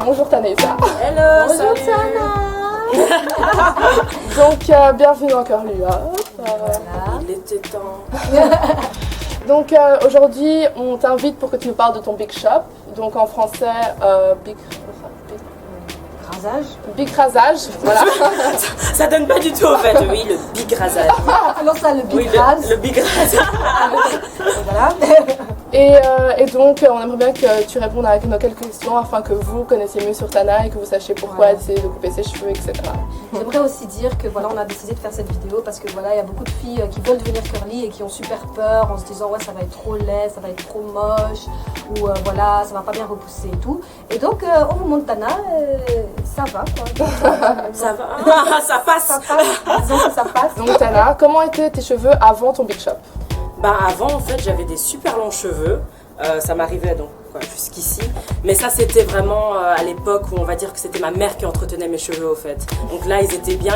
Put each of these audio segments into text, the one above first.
Bonjour Tanessa. Hello, Bonjour salut. Donc bienvenue dans Curly Up. Il était temps. Donc aujourd'hui on t'invite pour que tu nous parles de ton Big Shop. Donc en français Big Rasage, voilà. Ça donne pas du tout au fait, oui, le big rasage. Alors ça, le Oui, big ras. le big rasage. Voilà. Et donc on aimerait bien que tu répondes à nos quelques questions afin que vous connaissiez mieux sur Tana et que vous sachiez pourquoi elle décide de couper ses cheveux, etc. J'aimerais aussi dire que voilà, on a décidé de faire cette vidéo parce que voilà, il y a beaucoup de filles qui veulent devenir curly et qui ont super peur en se disant ouais, ça va être trop laid, ça va être trop moche ou voilà, ça va pas bien repousser et tout. Et donc on vous montre Tana, ça va quoi. Ça va, ça passe. Ça passe, disons que ça passe. Donc Tana, comment étaient tes cheveux avant ton Big Shop? Bah avant en fait j'avais des super longs cheveux, ça m'arrivait donc jusqu'ici, mais ça c'était vraiment à l'époque où on va dire que c'était ma mère qui entretenait mes cheveux au fait. Donc là ils étaient bien,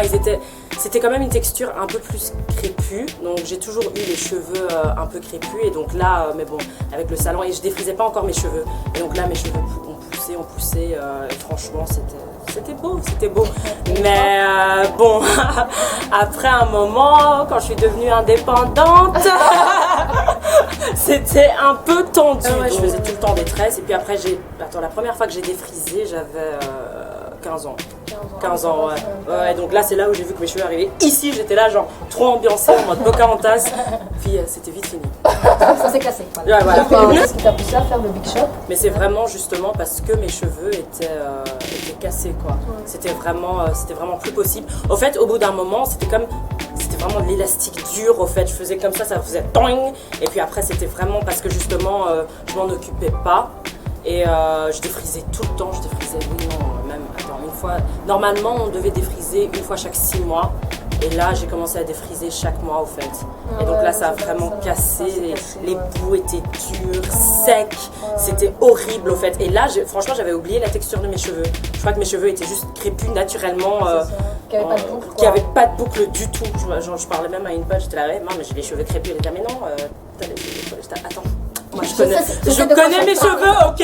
c'était quand même une texture un peu plus crépue, donc j'ai toujours eu les cheveux un peu crépus et donc là, mais bon, avec le salon et je défrisais pas encore mes cheveux, et donc là mes cheveux ont poussé, et franchement c'était beau, mais bon, après un moment, quand je suis devenue indépendante, c'était un peu tendu. Ouais, je faisais tout le temps des tresses et puis après la première fois que j'ai défrisé, j'avais 15 ans. 15 ans, ouais. Donc là, c'est là où j'ai vu que mes cheveux arrivaient ici. J'étais là, genre, trop ambiancée, en mode Pocahontas. Puis c'était vite fini. Ça s'est cassé. Voilà. Ouais, voilà. Qu'est-ce qui t'a poussé à faire le big shop? Mais c'est vraiment justement parce que mes cheveux étaient cassés, quoi. C'était vraiment plus possible. Au fait, au bout d'un moment, c'était vraiment de l'élastique dur, au fait. Je faisais comme ça faisait toing. Et puis après, c'était vraiment parce que justement, je m'en occupais pas. Et je défrisais tout le temps, oui, non, même, attends, une fois, normalement on devait défriser une fois chaque 6 mois, et là j'ai commencé à défriser chaque mois au fait. Et donc là ça a vraiment cassé, les bouts étaient durs, secs, c'était horrible au fait. Et là, franchement j'avais oublié la texture de mes cheveux, je crois que mes cheveux étaient juste crépus naturellement, qui avait pas de boucle du tout. Je parlais même à une pote, j'étais là, ouais, non mais j'ai les cheveux crépus, elle était là, mais non, t'as les cheveux, attends. Moi, je connais mes cheveux, ok,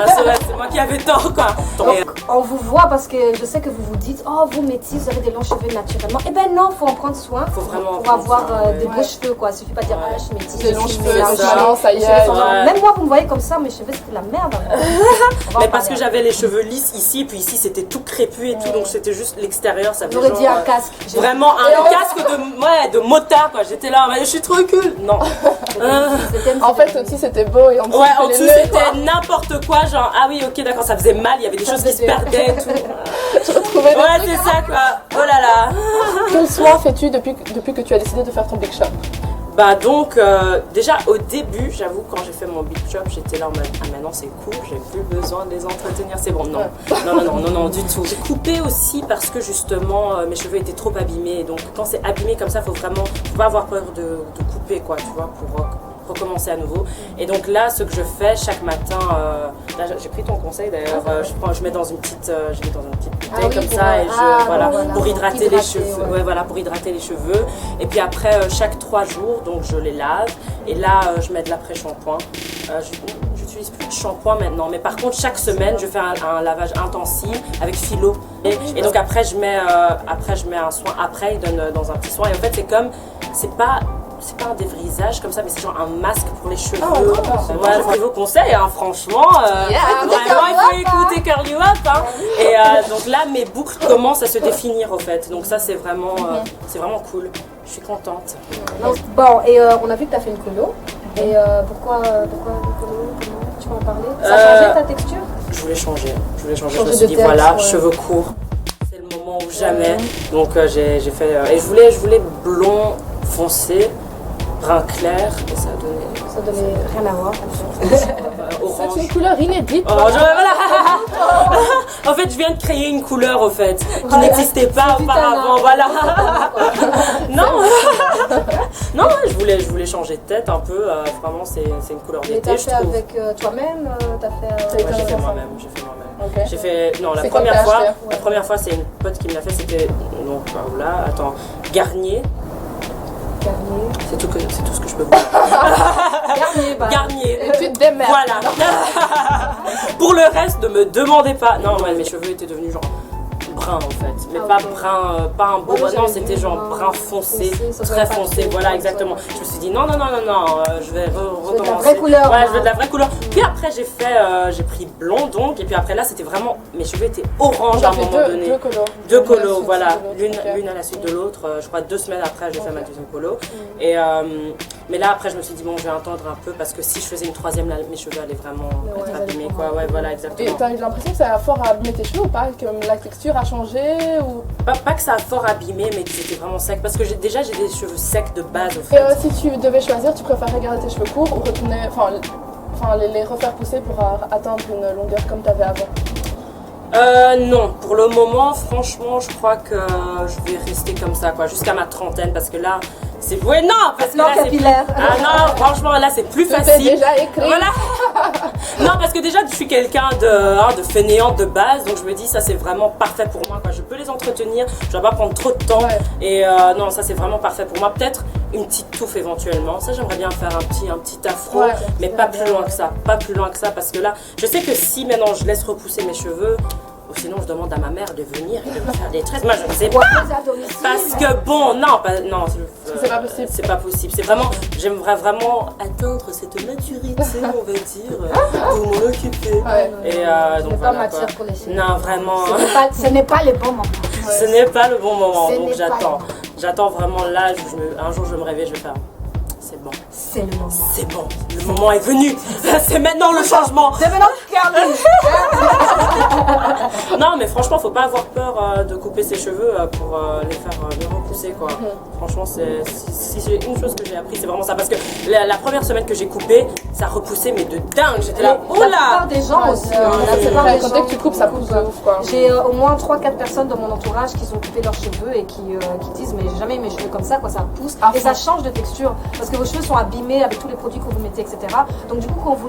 c'est moi qui avais tort, quoi. Donc, on vous voit parce que je sais que vous vous dites, oh, vous métis, vous avez des longs cheveux naturellement. Eh ben non, faut en prendre soin. Faut vraiment pour avoir des beaux cheveux, quoi. Il suffit pas de dire, ah, je suis métis. Des longs cheveux, maintenant, ça y est. Même moi, vous me voyez comme ça, mes cheveux, c'était la merde. Mais parce que j'avais les cheveux lisses ici, puis ici, c'était tout crépus et tout, donc c'était juste l'extérieur, ça faisait j'aurais dit un casque. Vraiment, un casque de motard, quoi. J'étais là, mais je suis trop cool. Non. En fait, aussi, c'était beau et en dessous, en dessous c'était n'importe quoi, genre ah oui ok d'accord, ça faisait mal, il y avait des choses qui se perdaient et tout. Je retrouvais Ouais c'est ça quoi, oh là là. Quels soins fais-tu depuis que tu as décidé de faire ton Big Shop? Bah donc déjà au début, j'avoue quand j'ai fait mon Big Shop, j'étais là en mode ah maintenant c'est cool, j'ai plus besoin de les entretenir, c'est bon. Non du tout. J'ai coupé aussi parce que justement mes cheveux étaient trop abîmés, donc quand c'est abîmé comme ça, faut pas avoir peur de couper quoi, tu vois, pour recommencer à nouveau. Et donc là, ce que je fais chaque matin, là j'ai pris ton conseil d'ailleurs, je mets dans une petite bouteille comme ça et voilà, pour hydrater les cheveux. Ouais, voilà, pour hydrater les cheveux. Et puis après chaque 3 jours, donc je les lave et là je mets de l'après-shampoing. J'utilise plus de shampoing maintenant, mais par contre chaque semaine je fais un lavage intensif avec philo. Et donc après je mets un soin après, il donne dans un petit soin. Et en fait c'est pas un défrisage comme ça, mais c'est genre un masque pour les cheveux. Ouais, vos conseils, hein, franchement. Vraiment, il faut écouter Curly Up. Hein. Et donc là, mes boucles commencent à se définir au fait. Donc ça, c'est vraiment cool. Je suis contente. Bon, et on a vu que tu as fait une colo. Et pourquoi une colo? Tu peux en parler? Ça a changé ta texture? Je voulais changer. Je me suis dit, voilà, cheveux courts. C'est le moment ou jamais. Donc j'ai fait. Et je voulais blond foncé, brun clair, et ça a donné rien à voir. orange. C'est une couleur inédite. Oh, voilà. En fait, je viens de créer une couleur, au fait, qui n'existait pas auparavant. Voilà. Non, non, je voulais changer de tête un peu. Vraiment, c'est une couleur Mais d'été, t'as je fait trouve. avec toi-même Ouais, j'ai fait moi-même. Ok. J'ai fait non la C'est quoi première que t'as fois. acheté? La première fois, c'est une pote qui me l'a fait. C'était donc là, attends, Garnier. Garnier. C'est tout ce que je peux voir. Garnier, bah. Garnier. Et tu te démerdes. Voilà. Pour le reste, ne me demandez pas. Non, ouais, mes cheveux étaient devenus genre brun en fait, mais Ah, pas ok. brun, pas un beau Ouais, brun, non, j'avais c'était vu, genre brun brun foncé, foncé, ça très serait pas foncé, trop, voilà ouais, exactement. ouais. Je me suis dit non, je vais recommencer. de la vraie couleur. Ouais, je veux de la vraie couleur. Puis après j'ai pris blond donc, et puis après là c'était vraiment, mes cheveux étaient orange à un moment donné. Deux colos. Deux L'une à la colos, suite voilà, de l'autre, ok. l'une à la suite de l'autre. Je crois 2 semaines après, j'ai fait ma deuxième colo. Mm. Et mais là après, je me suis dit bon, je vais attendre un peu parce que si je faisais une troisième, là, mes cheveux allaient vraiment Ouais, être ils allaient abîmés, prendre quoi. Ouais, voilà, Et exactement. t'as eu l'impression que ça a fort abîmé tes cheveux ou pas? Que la texture a changé ou... Pas que ça a fort abîmé, mais que c'était vraiment sec. Parce que j'ai des cheveux secs de base, au Et fait. si tu devais choisir, tu préférerais garder tes cheveux courts ou retourner, enfin les refaire pousser pour atteindre une longueur comme tu avais avant? Non, pour le moment, franchement, je crois que je vais rester comme ça, quoi, jusqu'à ma trentaine, parce que là, c'est... Ouais, non, parce que Non, là, c'est... capillaire. Ah non, franchement, là, c'est plus Tout est facile. déjà écrit. Voilà. Non, parce que déjà, je suis quelqu'un de fainéante de base, donc je me dis, ça, c'est vraiment parfait pour moi, quoi. Je peux les entretenir, je dois pas prendre trop de temps. Ouais. Et non, ça, c'est vraiment parfait pour moi. Peut-être une petite touffe éventuellement. Ça, j'aimerais bien faire un petit afro, Ouais, mais pas plus loin que ça. Pas plus loin que ça, parce que là, je sais que si maintenant je laisse repousser mes cheveux, ou sinon je demande à ma mère de venir et de me faire des tresses. Moi, je ne sais pas. À domicile. Parce que bon, non, c'est pas possible. C'est pas possible. C'est vraiment, j'aimerais vraiment atteindre cette maturité, on va dire, pour m'en occuper. Ouais. Et Je donc n'ai pas voilà, matière quoi. pour les cheveux. Non, vraiment. Ce n'est pas le bon moment. Ce n'est pas le bon moment, Ce donc n'est pas j'attends. le bon. J'attends vraiment l'âge où un jour je vais me réveiller, je vais faire. C'est bon, C'est le moment. c'est bon, le moment est venu. C'est maintenant le changement. C'est maintenant Garnier. Non, mais franchement, faut pas avoir peur de couper ses cheveux pour les faire mieux repousser, quoi. Franchement, si j'ai une chose que j'ai appris, c'est vraiment ça. Parce que la première semaine que j'ai coupé, ça repoussait, mais de dingue. J'étais là, oh La là. plupart des gens aussi. La plupart Ouais, des quand gens dès que tu coupes, ça pousse de ouf, quoi. J'ai au moins 3-4 personnes dans mon entourage qui ont coupé leurs cheveux et qui disent mais j'ai jamais eu mes cheveux comme ça, quoi, ça pousse Ah, et ça change de texture parce que vos cheveux sont abîmés avec tous les produits que vous mettez, etc. Donc du coup quand vous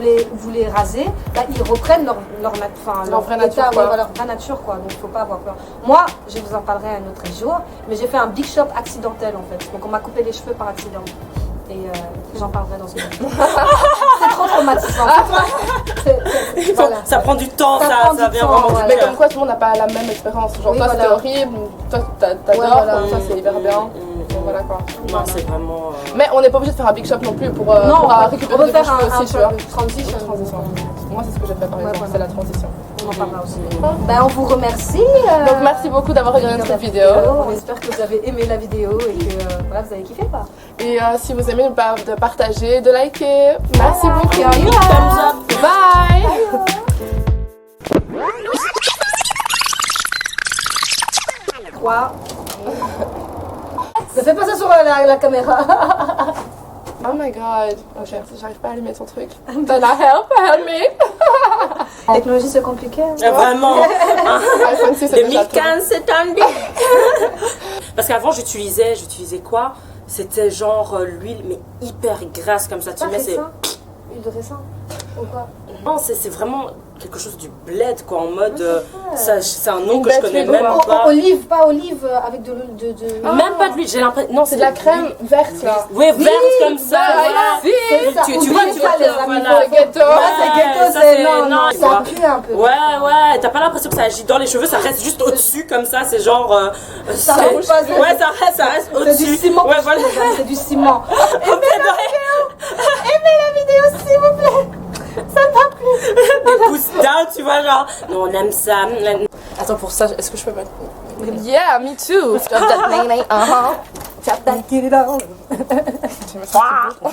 les rasez, bah, ils reprennent leur vraie nature, état, quoi. ouais, leur vraie nature, quoi. Donc faut pas avoir peur. Moi, je vous en parlerai un autre jour, mais j'ai fait un big shop accidentel en fait. Donc on m'a coupé les cheveux par accident. Et j'en parlerai dans ce moment. C'est trop traumatisant. Voilà. Ça prend du temps, Ça prend ça du vient temps, vraiment du voilà. Mais cœur. comme quoi, tout le monde n'a pas la même expérience. Genre, Oui, toi, voilà. c'était horrible, toi, t'adores, Ouais, voilà. toi, c'est hyper bien. Donc voilà, quoi. Non, c'est vraiment. Mais on n'est pas obligé de faire un big shop non plus pour Non, récupérer on peut de faire cheveux un aussi, tu vois. transition. Moi, c'est ce que j'ai fait par exemple, voilà. c'est la transition. On en parlera aussi. Ben, on vous remercie. Donc merci beaucoup d'avoir regardé cette vidéo. On espère que vous avez aimé la vidéo et que voilà, vous avez kiffé, quoi. Et si vous aimez, de partager, de liker. Merci beaucoup. Big thumbs up. Bye. Quoi? Ne fais pas ça sur la caméra. Oh my god. Ok, j'arrive pas à allumer ton truc. Donna, help me. La technologie, c'est compliqué. Hein. Vraiment. iPhone 6, c'est déjà tout. 2015, c'est un Parce qu'avant, j'utilisais quoi? C'était genre l'huile, mais hyper grasse comme ça. Tu mets, c'est. Huile de raisin ou quoi? Non, c'est vraiment quelque chose du bled, quoi, en mode. C'est un nom que je bête connais huile, même quoi. pas. Olive, pas olive avec de l'huile de... Même pas de l'huile, j'ai l'impression. Non, C'est de la crème verte là. Oui, verte comme ça. bah, voilà. C'est ça. Tu Oubliez vois, ça, les amis, voilà. pour les ghettos. Ouais, C'est ghetto, ça, c'est... Non, tu ça vois. pue un peu. Ouais, t'as pas l'impression que ça agit dans les cheveux, ça reste juste au-dessus comme ça, c'est genre. Ça c'est- bouge pas, Ouais, ça reste C'est au-dessus. du ciment. Ouais, voilà. C'est du ciment. Aimez la vidéo, s'il vous plaît. Ça m'a plu. Des pouces down, tu vois, genre. Non, on aime ça. Attends, pour ça, est-ce que je peux mettre. Yeah, me too. Stop that, Tap that, get it on. Wow.